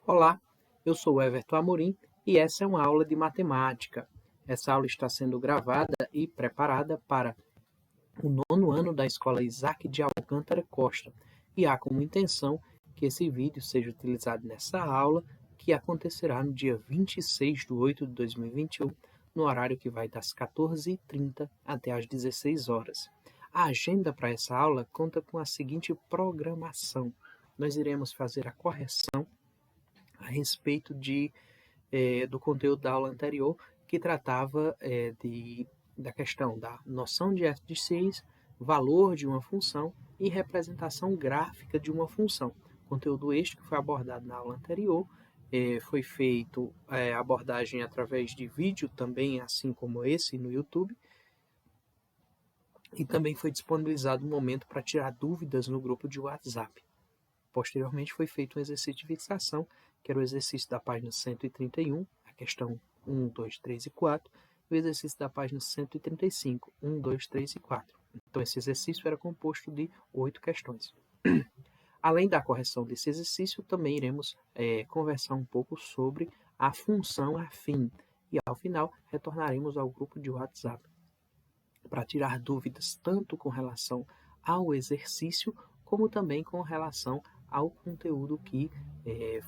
Olá, eu sou o Everton Amorim e essa é uma aula de matemática. Essa aula está sendo gravada e preparada para o 9º ano da Escola Isaac de Alcântara Costa e há como intenção que esse vídeo seja utilizado nessa aula, que acontecerá no dia 26/8/2021, no horário que vai das 14h30 até às 16 horas. A agenda para essa aula conta com a seguinte programação. Nós iremos fazer a correção a respeito do conteúdo da aula anterior, que tratava da questão da noção de f de x, valor de uma função e representação gráfica de uma função. Conteúdo este que foi abordado na aula anterior, foi feito abordagem através de vídeo também, assim como esse no YouTube, e também foi disponibilizado um momento para tirar dúvidas no grupo de WhatsApp. Posteriormente foi feito um exercício de fixação, que era o exercício da página 131, a questão 1, 2, 3 e 4, e o exercício da página 135, 1, 2, 3 e 4. Então, esse exercício era composto de 8 questões. Além da correção desse exercício, também iremos conversar um pouco sobre a função afim. E, ao final, retornaremos ao grupo de WhatsApp para tirar dúvidas tanto com relação ao exercício, como também com relação ao conteúdo que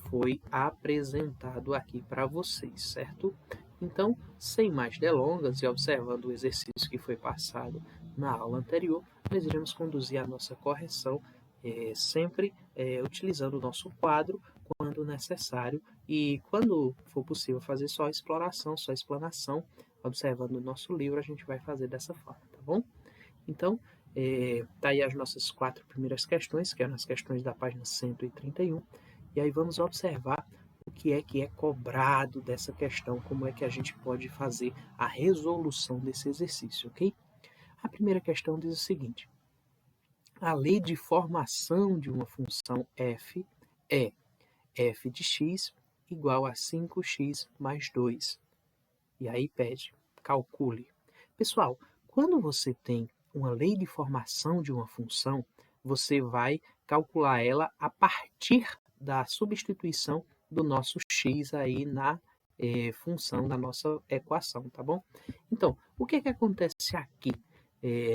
foi apresentado aqui para vocês, certo? Então, sem mais delongas e observando o exercício que foi passado na aula anterior, nós iremos conduzir a nossa correção sempre utilizando o nosso quadro quando necessário e quando for possível fazer só exploração, só explanação, observando o nosso livro, a gente vai fazer dessa forma, tá bom? Então, tá aí as nossas 4 primeiras questões, que eram as questões da página 131, e aí vamos observar o que é cobrado dessa questão, como é que a gente pode fazer a resolução desse exercício, ok? A primeira questão diz o seguinte: a lei de formação de uma função f é f de x igual a 5x mais 2. E aí pede, calcule. Pessoal, quando você tem uma lei de formação de uma função, você vai calcular ela a partir da substituição do nosso x aí na função da nossa equação, tá bom? Então, o que acontece aqui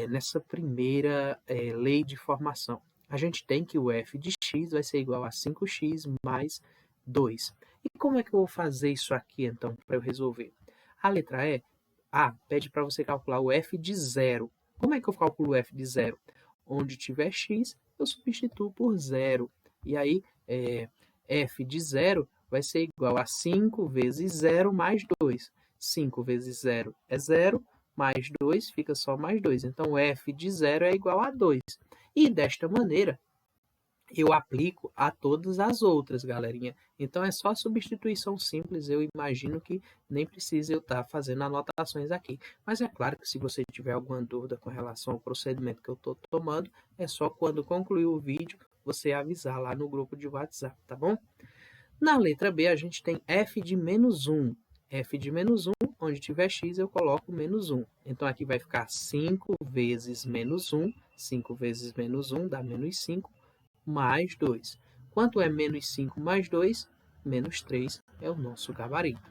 nessa primeira lei de formação? A gente tem que o f de x vai ser igual a 5x mais 2. E como é que eu vou fazer isso aqui, então, para eu resolver? A letra A pede para você calcular o f de 0. Como é que eu calculo o f de 0? Onde tiver x, eu substituo por 0. E aí, f de 0 vai ser igual a 5 vezes 0 mais 2. 5 vezes 0 é 0, mais 2 fica só mais 2. Então, f de 0 é igual a 2. E desta maneira, eu aplico a todas as outras, galerinha. Então, é só substituição simples. Eu imagino que nem precisa eu estar fazendo anotações aqui. Mas é claro que se você tiver alguma dúvida com relação ao procedimento que eu estou tomando, é só quando concluir o vídeo, você avisar lá no grupo de WhatsApp, tá bom? Na letra B, a gente tem f de menos 1. f de menos 1, onde tiver x, eu coloco menos 1. Então, aqui vai ficar 5 vezes menos 1. 5 vezes menos 1 dá menos 5. Mais 2. Quanto é menos 5 mais 2? Menos 3 é o nosso gabarito.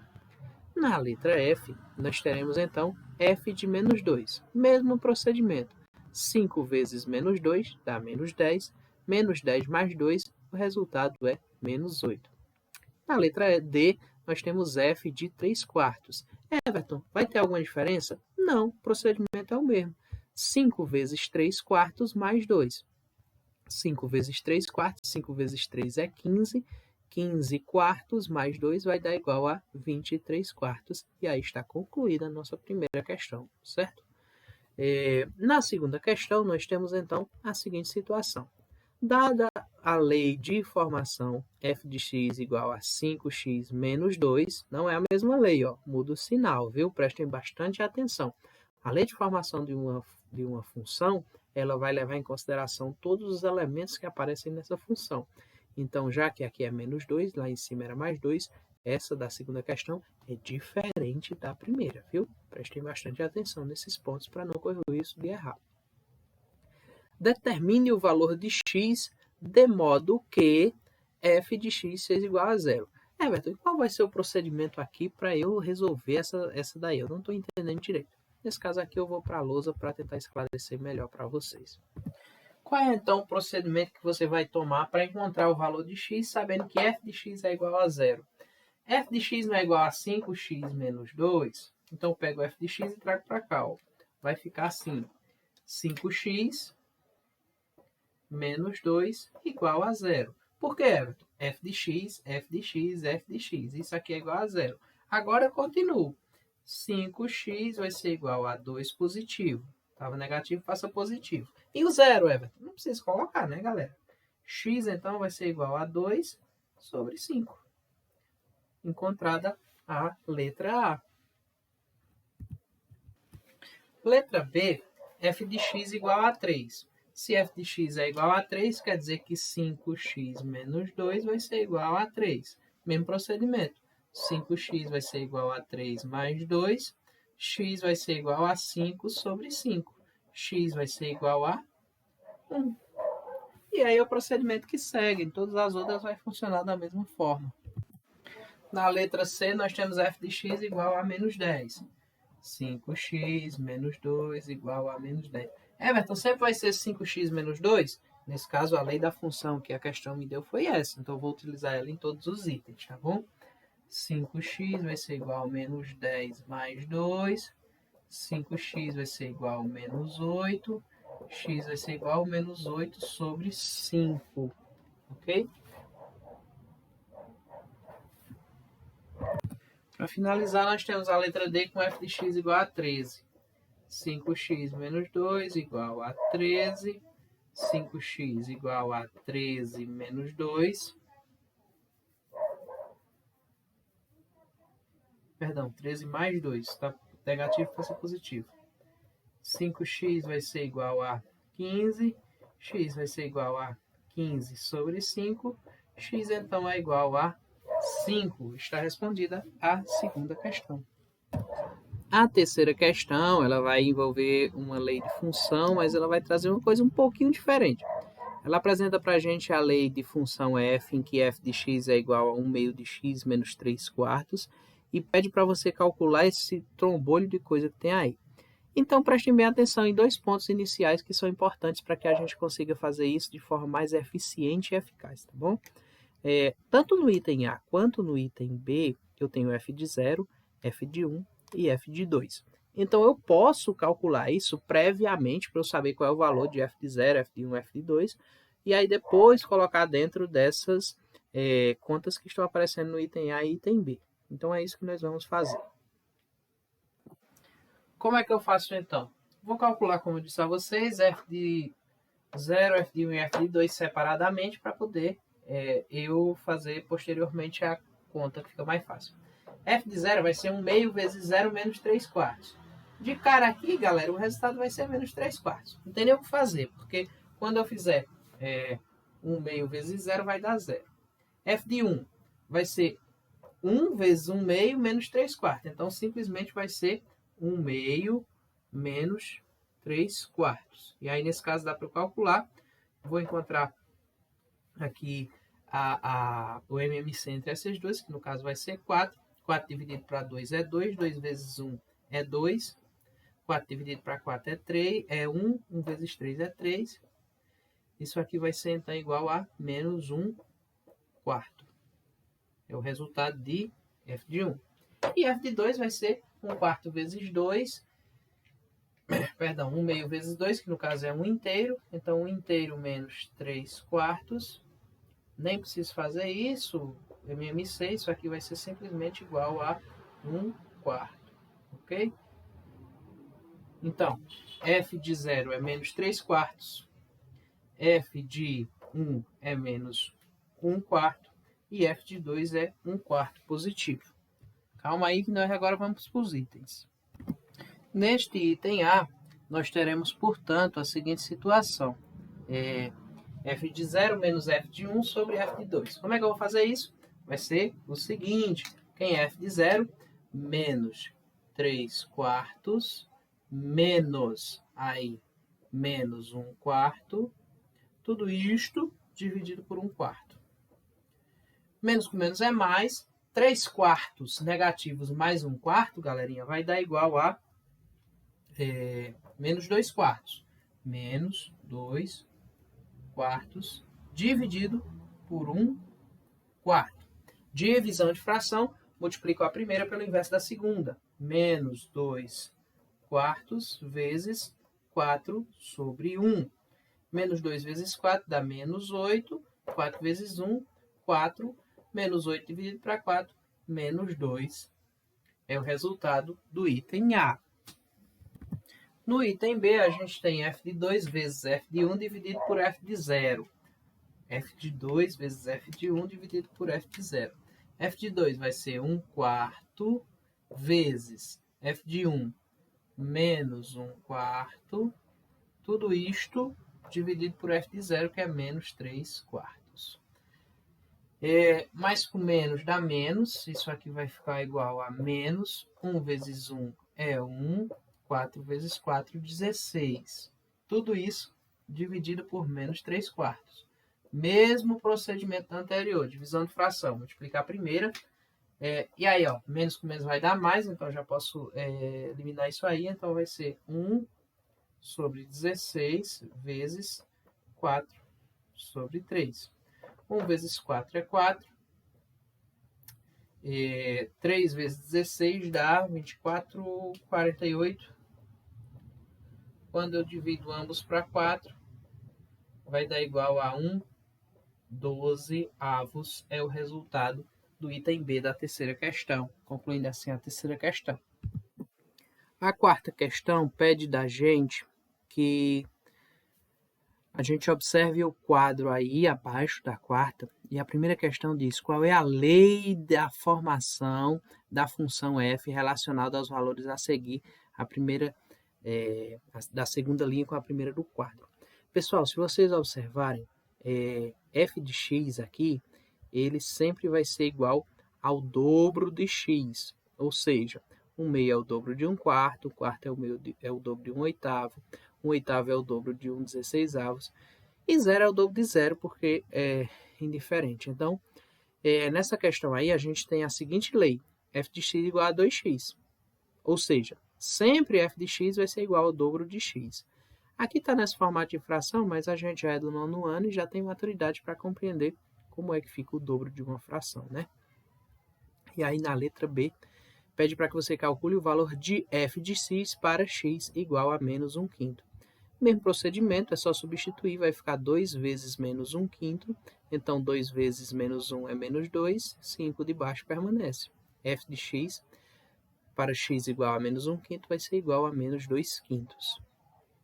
Na letra F, nós teremos então f de menos 2. Mesmo procedimento. 5 vezes menos 2 dá menos 10. Menos 10 mais 2, o resultado é menos 8. Na letra D, nós temos f de 3 quartos. Everton, vai ter alguma diferença? Não, o procedimento é o mesmo. 5 vezes 3 quartos mais 2. 5 vezes 3 quartos, 5 vezes 3 é 15, 15 quartos mais 2 vai dar igual a 23 quartos, e aí está concluída a nossa primeira questão, certo? Na segunda questão, nós temos então a seguinte situação. Dada a lei de formação f de x igual a 5x menos 2, não é a mesma lei, ó, muda o sinal, viu? Prestem bastante atenção. A lei de formação de uma função, ela vai levar em consideração todos os elementos que aparecem nessa função. Então, já que aqui é menos 2, lá em cima era mais 2, essa da segunda questão é diferente da primeira, viu? Prestem bastante atenção nesses pontos para não correr o risco de errar. Determine o valor de x de modo que f de x seja igual a 0. Everton, e qual vai ser o procedimento aqui para eu resolver essa daí? Eu não estou entendendo direito. Nesse caso aqui eu vou para a lousa para tentar esclarecer melhor para vocês. Qual é então o procedimento que você vai tomar para encontrar o valor de x, sabendo que f de x é igual a zero? F de x não é igual a 5x menos 2? Então eu pego f de x e trago para cá. Ó. Vai ficar assim, 5x menos 2 igual a zero. Por que, Everton? F de x, f de x, f de x. Isso aqui é igual a zero. Agora eu continuo. 5x vai ser igual a 2 positivo. Estava negativo, passa positivo. E o zero, Everton? Não precisa colocar, né, galera? X, então, vai ser igual a 2 sobre 5. Encontrada a letra A. Letra B, f de x igual a 3. Se f de x é igual a 3, quer dizer que 5x menos 2 vai ser igual a 3. Mesmo procedimento. 5x vai ser igual a 3 mais 2. X vai ser igual a 5 sobre 5. X vai ser igual a 1. E aí é o procedimento que segue. Em todas as outras vai funcionar da mesma forma. Na letra C, nós temos f de x igual a menos 10. 5x menos 2 igual a menos 10. Everton, sempre vai ser 5x menos 2? Nesse caso, a lei da função que a questão me deu foi essa. Então, eu vou utilizar ela em todos os itens, tá bom? 5x vai ser igual a menos 10 mais 2. 5x vai ser igual a menos 8. X vai ser igual a menos 8 sobre 5. Ok? Para finalizar, nós temos a letra D com f de x igual a 13. 5x menos 2 igual a 13. 5x igual a 13 menos 2. Perdão, 13 mais 2. Está negativo, passa positivo. 5x vai ser igual a 15. X vai ser igual a 15 sobre 5. X, então, é igual a 5. Está respondida a segunda questão. A terceira questão, ela vai envolver uma lei de função, mas ela vai trazer uma coisa um pouquinho diferente. Ela apresenta para a gente a lei de função f, em que f de x é igual a 1 meio de x menos 3 quartos, e pede para você calcular esse trombolho de coisa que tem aí. Então, prestem bem atenção em dois pontos iniciais que são importantes para que a gente consiga fazer isso de forma mais eficiente e eficaz, tá bom? Tanto no item A quanto no item B, eu tenho f de 0, f de 1 e f de 2. Então, eu posso calcular isso previamente para eu saber qual é o valor de f de 0, f de 1, f de 2, e aí depois colocar dentro dessas contas que estão aparecendo no item A e item B. Então, é isso que nós vamos fazer. Como é que eu faço, então? Vou calcular, como eu disse a vocês, f de 0, f de 1 e f de 2 separadamente para poder eu fazer posteriormente a conta, que fica mais fácil. F de 0 vai ser 1 meio vezes 0 menos 3 quartos. De cara aqui, galera, o resultado vai ser menos 3 quartos. Não tem nem o que fazer, porque quando eu fizer 1 meio vezes 0 vai dar 0. F de 1 vai ser 1 vezes 1 meio menos 3 quartos. Então, simplesmente vai ser 1 meio menos 3 quartos. E aí, nesse caso, dá para eu calcular. Vou encontrar aqui o MMC entre essas duas, que no caso vai ser 4. 4 dividido para 2 é 2. 2 vezes 1 é 2. 4 dividido para 4 é 3. É 1. 1 vezes 3 é 3. Isso aqui vai ser, então, igual a menos 1 quarto. É o resultado de f de 1. E f de 2 vai ser 1 quarto vezes 2. Perdão, 1 meio vezes 2, que no caso é 1 inteiro. Então, 1 inteiro menos 3 quartos. Nem preciso fazer isso. MMC, isso aqui vai ser simplesmente igual a 1 quarto. Ok? Então, f de 0 é menos 3 quartos. F de 1 é menos 1 quarto. E f de 2 é 1 quarto positivo. Calma aí que nós agora vamos para os itens. Neste item A, nós teremos, portanto, a seguinte situação. F de 0 menos f de 1 sobre f de 2. Como é que eu vou fazer isso? Vai ser o seguinte. Quem é f de 0? Menos 3 quartos menos menos 1 quarto. Tudo isto dividido por 1 quarto. Menos com menos é mais. 3 quartos negativos mais 1 quarto, galerinha, vai dar igual a menos 2 quartos. Menos 2 quartos dividido por 1 quarto. Divisão de fração, multiplico a primeira pelo inverso da segunda. Menos 2 quartos vezes 4 sobre 1. Menos 2 vezes 4 dá menos 8. 4 vezes 1, 4. Menos 8 dividido para 4, menos 2. É o resultado do item A. No item B, a gente tem f de 2 vezes f de 1 dividido por f de 0. F de 2 vezes f de 1 dividido por f de 0. F de 2 vai ser 1 quarto vezes f de 1 menos 1 quarto. Tudo isto dividido por f de 0, que é menos 3 quartos. Mais com menos dá menos. Isso aqui vai ficar igual a menos 1 vezes 1 é 1. 4 vezes 4, 16. Tudo isso dividido por menos 3 quartos. Mesmo procedimento anterior, divisão de fração. Multiplicar a primeira. E aí, ó, menos com menos vai dar mais, então já posso eliminar isso aí. Então vai ser 1 sobre 16 vezes 4 sobre 3. 1 vezes 4 é 4. 3 vezes 16 dá 24, 48. Quando eu divido ambos para 4, vai dar igual a 1 12avos é o resultado do item B da terceira questão. Concluindo assim a terceira questão. A quarta questão pede da gente que a gente observe o quadro aí abaixo da quarta. E a primeira questão diz: qual é a lei da formação da função f relacionada aos valores a seguir? A primeira da segunda linha com a primeira do quadro. Pessoal, se vocês observarem, f de x aqui, ele sempre vai ser igual ao dobro de x. Ou seja, 1/6 é o dobro de 1/4, 1/4 é o dobro de 1/8, 1/8 é o dobro de 1/16, e 0 é o dobro de 0, porque é indiferente. Então, nessa questão aí, a gente tem a seguinte lei: f de x igual a 2x. Ou seja, sempre f de x vai ser igual ao dobro de x. Aqui está nesse formato de fração, mas a gente já é do 9º ano e já tem maturidade para compreender como é que fica o dobro de uma fração, né? E aí, na letra B, pede para que você calcule o valor de f de x para x igual a menos 1/5. Mesmo procedimento, é só substituir, vai ficar 2 vezes menos 1/5. Então, 2 vezes menos 1 é menos 2, 5 de baixo permanece. F de x para x igual a menos 1/5 vai ser igual a menos 2/5.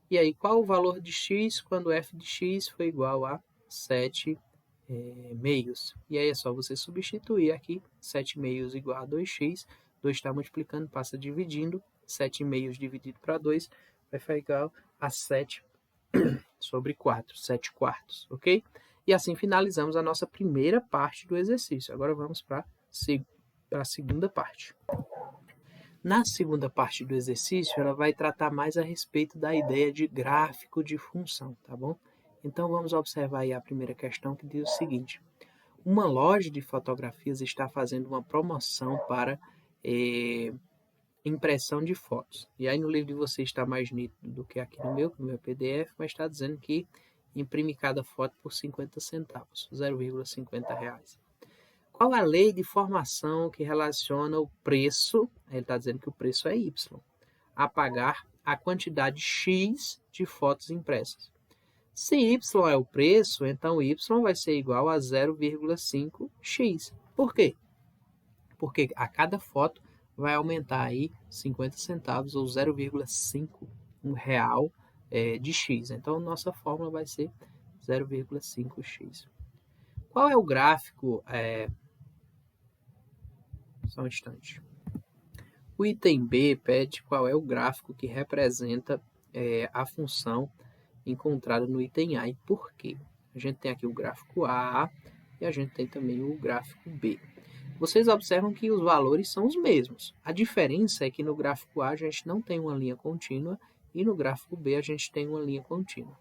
E aí, qual o valor de x quando f de x foi igual a 7 meios? E aí é só você substituir aqui, 7 meios igual a 2x, 2 está multiplicando, passa dividindo, 7 meios dividido para 2 vai ficar igual a 7 sobre 4, 7 quartos, ok? E assim finalizamos a nossa primeira parte do exercício. Agora vamos para a segunda parte. Na segunda parte do exercício, ela vai tratar mais a respeito da ideia de gráfico de função, tá bom? Então, vamos observar aí a primeira questão, que diz o seguinte: uma loja de fotografias está fazendo uma promoção para impressão de fotos. E aí no livro de vocês está mais nítido do que aqui no meu PDF, mas está dizendo que imprime cada foto por 50 centavos, 0,50 reais. Qual a lei de formação que relaciona o preço, ele está dizendo que o preço é Y, a pagar a quantidade X de fotos impressas? Se Y é o preço, então Y vai ser igual a 0,5x. Por quê? Porque a cada foto vai aumentar aí 50 centavos ou 0,5 real de x. Então, nossa fórmula vai ser 0,5x. Qual é o gráfico? Só um instante. O item B pede qual é o gráfico que representa a função encontrada no item A e por quê. A gente tem aqui o gráfico A e a gente tem também o gráfico B. Vocês observam que os valores são os mesmos. A diferença é que no gráfico A a gente não tem uma linha contínua e no gráfico B a gente tem uma linha contínua.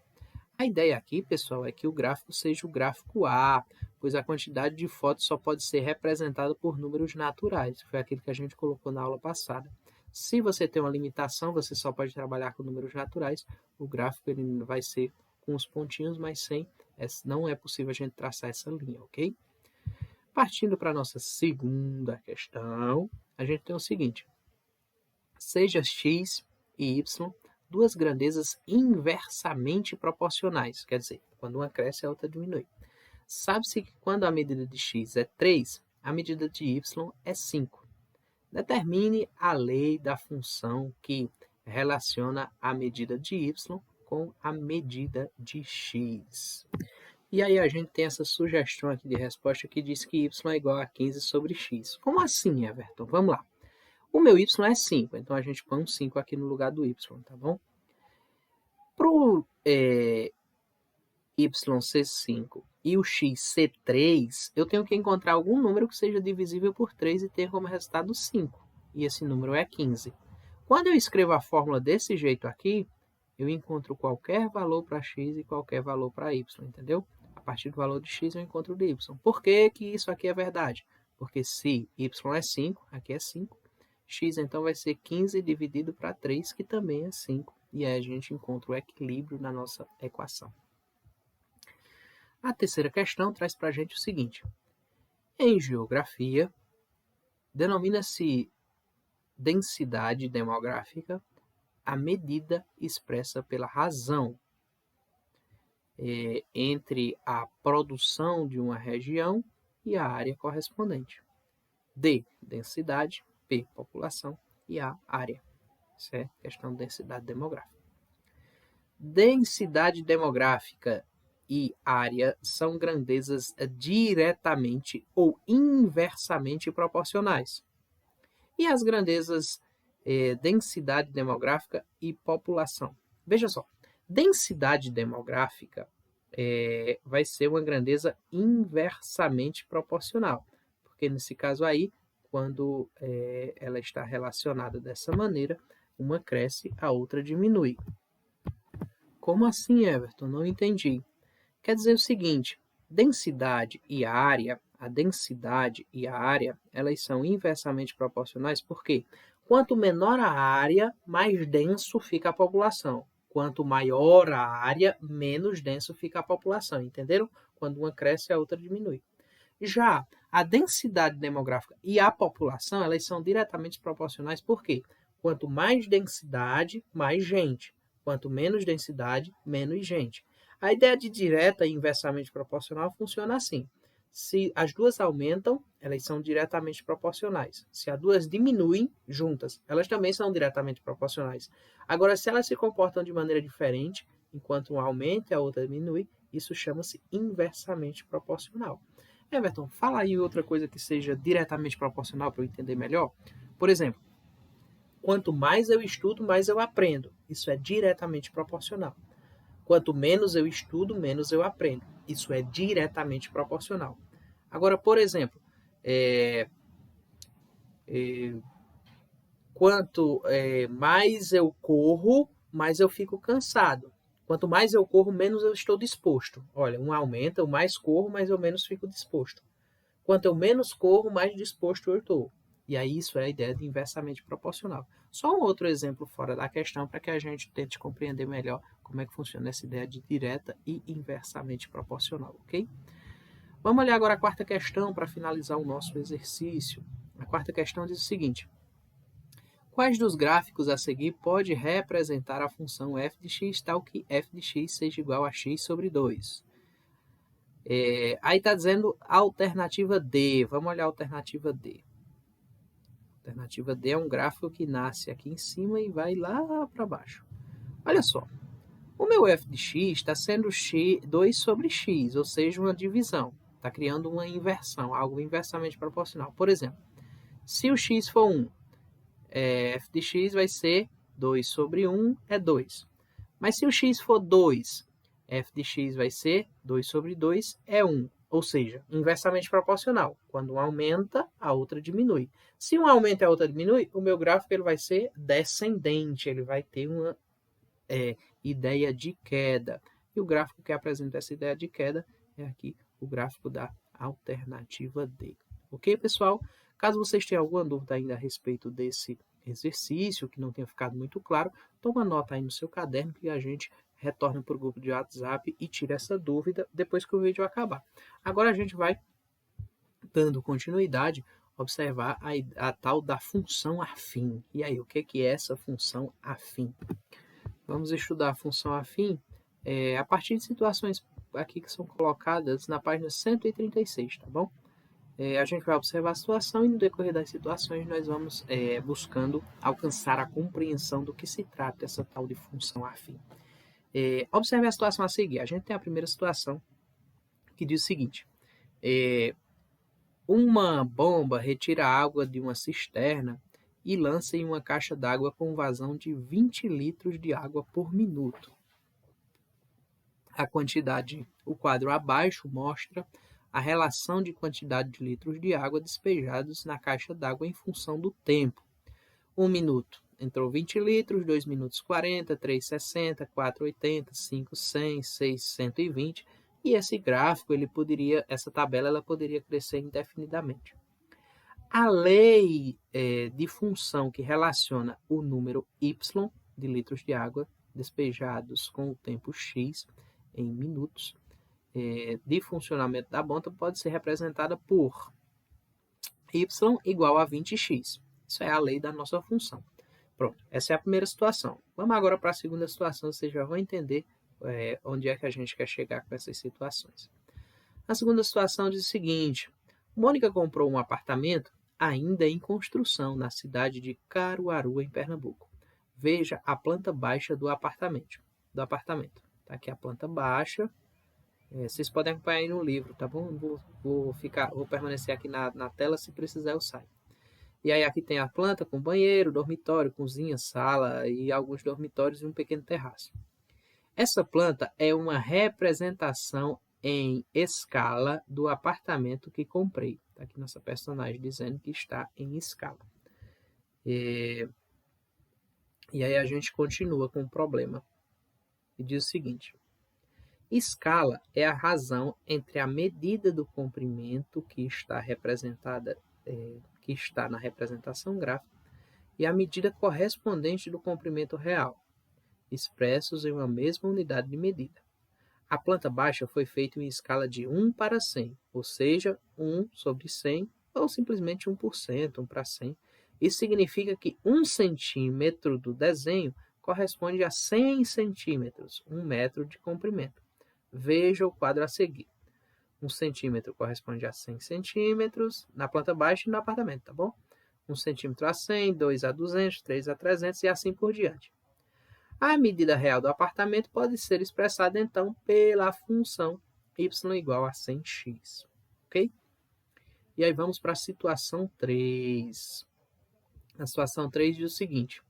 A ideia aqui, pessoal, é que o gráfico seja o gráfico A, pois a quantidade de fotos só pode ser representada por números naturais. Foi aquilo que a gente colocou na aula passada. Se você tem uma limitação, você só pode trabalhar com números naturais. O gráfico ele vai ser com os pontinhos, mas não é possível a gente traçar essa linha, ok? Partindo para a nossa segunda questão, a gente tem o seguinte. Seja x e y duas grandezas inversamente proporcionais. Quer dizer, quando uma cresce, a outra diminui. Sabe-se que quando a medida de x é 3, a medida de y é 5. Determine a lei da função que relaciona a medida de y com a medida de x. E aí a gente tem essa sugestão aqui de resposta que diz que y é igual a 15 sobre x. Como assim, Everton? Vamos lá. O meu y é 5, então a gente põe um 5 aqui no lugar do y, tá bom? Para o y ser 5 e o x ser 3, eu tenho que encontrar algum número que seja divisível por 3 e ter como resultado 5. E esse número é 15. Quando eu escrevo a fórmula desse jeito aqui, eu encontro qualquer valor para x e qualquer valor para y, entendeu? A partir do valor de x eu encontro o de y. Por que que isso aqui é verdade? Porque se y é 5, aqui é 5, x então vai ser 15 dividido para 3, que também é 5. E aí a gente encontra o equilíbrio na nossa equação. A terceira questão traz para a gente o seguinte. Em geografia, denomina-se densidade demográfica a medida expressa pela razão entre a produção de uma região e a área correspondente. D, densidade, P, população e A, área. Isso é questão de densidade demográfica. Densidade demográfica e área são grandezas diretamente ou inversamente proporcionais. E as grandezas densidade demográfica e população. Veja só, densidade demográfica vai ser uma grandeza inversamente proporcional, porque nesse caso aí, quando ela está relacionada dessa maneira, uma cresce, a outra diminui. Como assim, Everton? Não entendi. Quer dizer o seguinte, densidade e área, a densidade e a área, elas são inversamente proporcionais, porque quanto menor a área, mais denso fica a população. Quanto maior a área, menos denso fica a população, entenderam? Quando uma cresce, a outra diminui. Já a densidade demográfica e a população, elas são diretamente proporcionais, porque quanto mais densidade, mais gente. Quanto menos densidade, menos gente. A ideia de direta e inversamente proporcional funciona assim. Se as duas aumentam, elas são diretamente proporcionais. Se as duas diminuem juntas, elas também são diretamente proporcionais. Agora, se elas se comportam de maneira diferente, enquanto uma aumenta e a outra diminui, isso chama-se inversamente proporcional. Everton, fala aí outra coisa que seja diretamente proporcional para eu entender melhor. Por exemplo, quanto mais eu estudo, mais eu aprendo. Isso é diretamente proporcional. Quanto menos eu estudo, menos eu aprendo. Isso é diretamente proporcional. Agora, por exemplo, quanto mais eu corro, mais eu fico cansado. Quanto mais eu corro, menos eu estou disposto. Olha, um aumenta, eu mais corro, mas eu menos fico disposto. Quanto eu menos corro, mais disposto eu estou. E aí isso é a ideia de inversamente proporcional. Só um outro exemplo fora da questão para que a gente tente compreender melhor como é que funciona essa ideia de direta e inversamente proporcional, ok? Vamos olhar agora a quarta questão para finalizar o nosso exercício. A quarta questão diz o seguinte. Quais dos gráficos a seguir pode representar a função f de x tal que f de x seja igual a x sobre 2? Aí está dizendo a alternativa D. Vamos olhar a alternativa D. A alternativa D é um gráfico que nasce aqui em cima e vai lá para baixo. Olha só. O meu f de x está sendo 2 sobre x, ou seja, uma divisão. Está criando uma inversão, algo inversamente proporcional. Por exemplo, se o x for 1, f de x vai ser 2 sobre 1 é 2. Mas se o x for 2, f de x vai ser 2 sobre 2 é 1. Ou seja, inversamente proporcional. Quando um aumenta, a outra diminui. Se um aumenta e a outra diminui, o meu gráfico ele vai ser descendente. Ele vai ter uma ideia de queda. E o gráfico que apresenta essa ideia de queda é aqui o gráfico da alternativa D. Ok, pessoal? Caso vocês tenham alguma dúvida ainda a respeito desse exercício, que não tenha ficado muito claro, toma nota aí no seu caderno que a gente retorna para o grupo de WhatsApp e tira essa dúvida depois que o vídeo acabar. Agora a gente vai, dando continuidade, observar a tal da função afim. E aí, o que é essa função afim? Vamos estudar a função afim a partir de situações aqui que são colocadas na página 136, tá bom? A gente vai observar a situação e no decorrer das situações nós vamos buscando alcançar a compreensão do que se trata essa tal de função afim. Observe a situação a seguir. A gente tem a primeira situação que diz o seguinte: uma bomba retira água de uma cisterna e lança em uma caixa d'água com vazão de 20 litros de água por minuto. A quantidade, o quadro abaixo mostra a relação de quantidade de litros de água despejados na caixa d'água em função do tempo. 1 minuto entrou 20 litros, 2 minutos 40, 3, 60, 4, 80, 5, 100, 6, 120. E esse gráfico, essa tabela ela poderia crescer indefinidamente. A lei de função que relaciona o número y de litros de água despejados com o tempo x em minutos de funcionamento da bomba pode ser representada por y igual a 20x. Isso é a lei da nossa função. Pronto, essa é a primeira situação. Vamos agora para a segunda situação, vocês já vão entender onde é que a gente quer chegar com essas situações. A segunda situação diz o seguinte: Mônica comprou um apartamento ainda em construção na cidade de Caruaru, em Pernambuco. Veja a planta baixa do apartamento. Tá aqui a planta baixa. Vocês podem acompanhar aí no livro, tá bom? Vou permanecer aqui na tela, se precisar eu saio. E aí aqui tem a planta com banheiro, dormitório, cozinha, sala e alguns dormitórios e um pequeno terraço. Essa planta é uma representação em escala do apartamento que comprei. Está aqui nossa personagem dizendo que está em escala. E aí a gente continua com o problema. E diz o seguinte: escala é a razão entre a medida do comprimento que está representada que está na representação gráfica e a medida correspondente do comprimento real, expressos em uma mesma unidade de medida. A planta baixa foi feita em escala de 1 para 100, ou seja, 1 sobre 100, ou simplesmente 1%, 1 para 100. Isso significa que 1 centímetro do desenho corresponde a 100 centímetros, 1 metro de comprimento. Veja o quadro a seguir. 1 centímetro corresponde a 100 centímetros na planta baixa e no apartamento, tá bom? 1 centímetro a 100, 2 a 200, 3 a 300 e assim por diante. A medida real do apartamento pode ser expressada, então, pela função y igual a 100x. Ok? E aí vamos para a situação 3. A situação 3 diz o seguinte: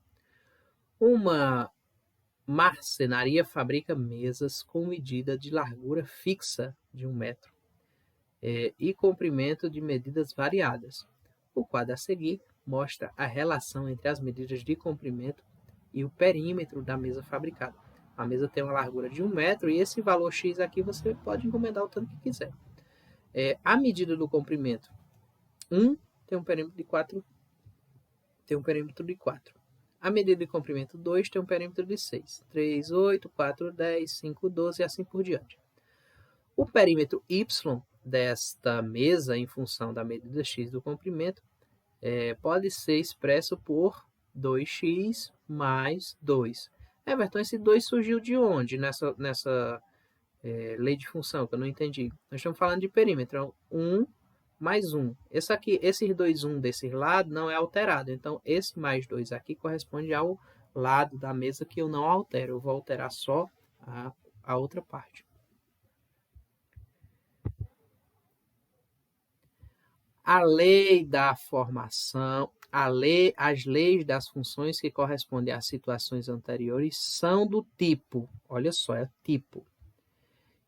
uma marcenaria fabrica mesas com medida de largura fixa de 1 metro e comprimento de medidas variadas. O quadro a seguir mostra a relação entre as medidas de comprimento e o perímetro da mesa fabricada. A mesa tem uma largura de 1 metro e esse valor x aqui você pode encomendar o tanto que quiser. A medida do comprimento 1 tem um perímetro de 4. A medida de comprimento 2 tem um perímetro de 6. 3, 8, 4, 10, 5, 12 e assim por diante. O perímetro y desta mesa, em função da medida x do comprimento, pode ser expresso por 2x mais 2. Everton, esse 2 surgiu de onde nessa lei de função, que eu não entendi? Nós estamos falando de perímetro. 1 mais 1. Esses dois 1 desse lado não é alterado. Então, esse mais 2 aqui corresponde ao lado da mesa que eu não altero. Eu vou alterar só a outra parte. A lei da formação, as leis das funções que correspondem às situações anteriores são do tipo, olha só, é tipo,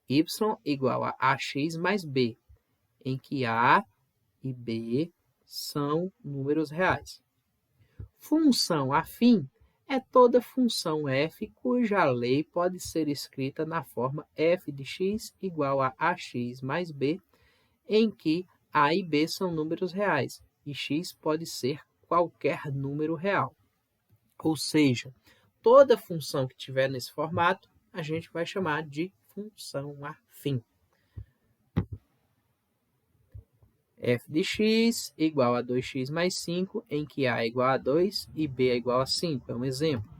y igual a ax mais b, em que a e b são números reais. Função afim é toda função f cuja lei pode ser escrita na forma f de x igual a ax mais b, em que A e B são números reais e x pode ser qualquer número real. Ou seja, toda função que tiver nesse formato, a gente vai chamar de função afim. F de x igual a 2x mais 5, em que A é igual a 2 e B é igual a 5, é um exemplo.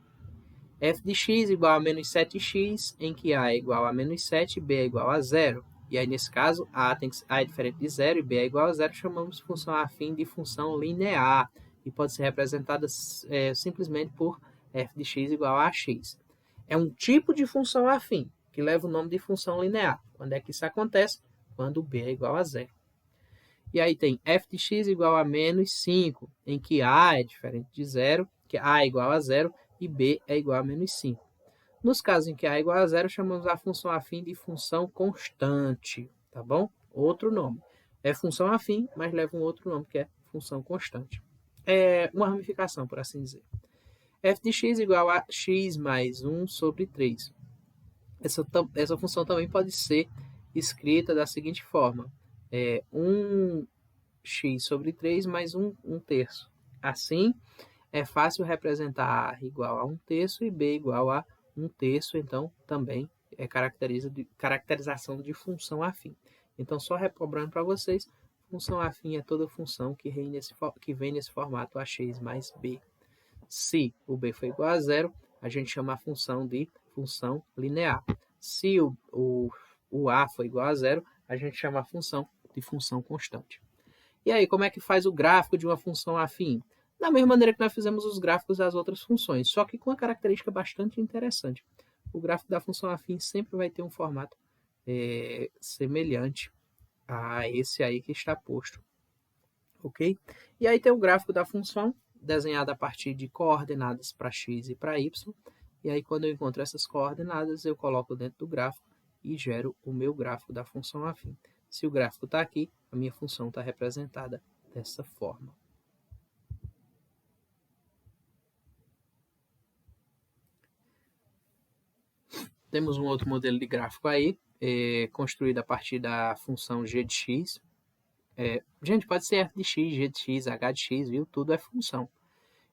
F de x igual a menos 7x, em que A é igual a menos 7 e B é igual a 0. E aí, nesse caso, A é diferente de 0 e B é igual a 0, chamamos função afim de função linear. E pode ser representada simplesmente por f de x igual a x. É um tipo de função afim, que leva o nome de função linear. Quando é que isso acontece? Quando B é igual a 0. E aí tem f de x igual a menos 5, em que A é diferente de 0, que A é igual a 0 e B é igual a menos 5. Nos casos em que A é igual a 0, chamamos a função afim de função constante, tá bom? Outro nome. É função afim, mas leva um outro nome, que é função constante. É uma ramificação, por assim dizer. F de x igual a x mais 1 sobre 3. Essa função também pode ser escrita da seguinte forma. 1x sobre 3 mais 1 terço. Assim, é fácil representar A igual a 1 terço e B igual a 1 terço, então também é caracterização de função afim. Então, só recobrando para vocês, função afim é toda função que vem nesse formato ax mais b. Se o b for igual a 0, a gente chama a função de função linear. Se o a for igual a 0, a gente chama a função de função constante. E aí, como é que faz o gráfico de uma função afim? Da mesma maneira que nós fizemos os gráficos das outras funções, só que com uma característica bastante interessante. O gráfico da função afim sempre vai ter um formato semelhante a esse aí que está posto. Ok? E aí tem o gráfico da função, desenhado a partir de coordenadas para x e para y. E aí, quando eu encontro essas coordenadas, eu coloco dentro do gráfico e gero o meu gráfico da função afim. Se o gráfico está aqui, a minha função está representada dessa forma. Temos um outro modelo de gráfico aí, construído a partir da função g de x. Gente, pode ser f de x, g de x, h de x, viu? Tudo é função.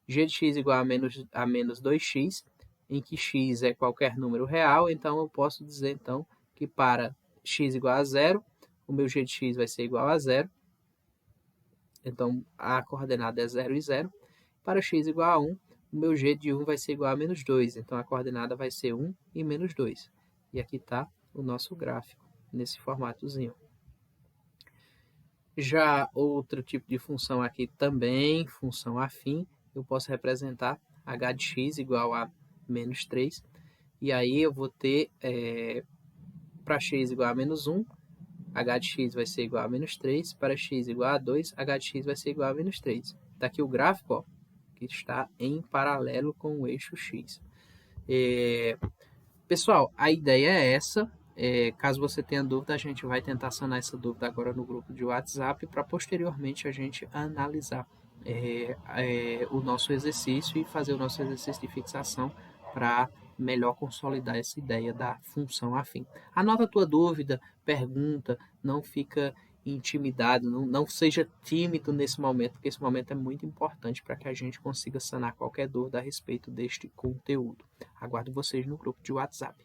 G de x igual a menos 2x, em que x é qualquer número real, então eu posso dizer então que para x igual a 0, o meu g de x vai ser igual a 0. Então, a coordenada é 0 e 0. Para x igual a 1, o meu g de 1 vai ser igual a menos 2. Então, a coordenada vai ser 1 e menos 2. E aqui está o nosso gráfico, nesse formatozinho. Já outro tipo de função aqui também, função afim, eu posso representar h de x igual a menos 3. E aí eu vou ter, para x igual a menos 1, h de x vai ser igual a menos 3. Para x igual a 2, h de x vai ser igual a menos 3. Está aqui o gráfico, ó, que está em paralelo com o eixo x. Pessoal, a ideia é essa. Caso você tenha dúvida, a gente vai tentar sanar essa dúvida agora no grupo de WhatsApp para posteriormente a gente analisar o nosso exercício e fazer o nosso exercício de fixação para melhor consolidar essa ideia da função afim. Anota a tua dúvida, pergunta, não fica intimidado, não seja tímido nesse momento, porque esse momento é muito importante para que a gente consiga sanar qualquer dúvida a respeito deste conteúdo. Aguardo vocês no grupo de WhatsApp.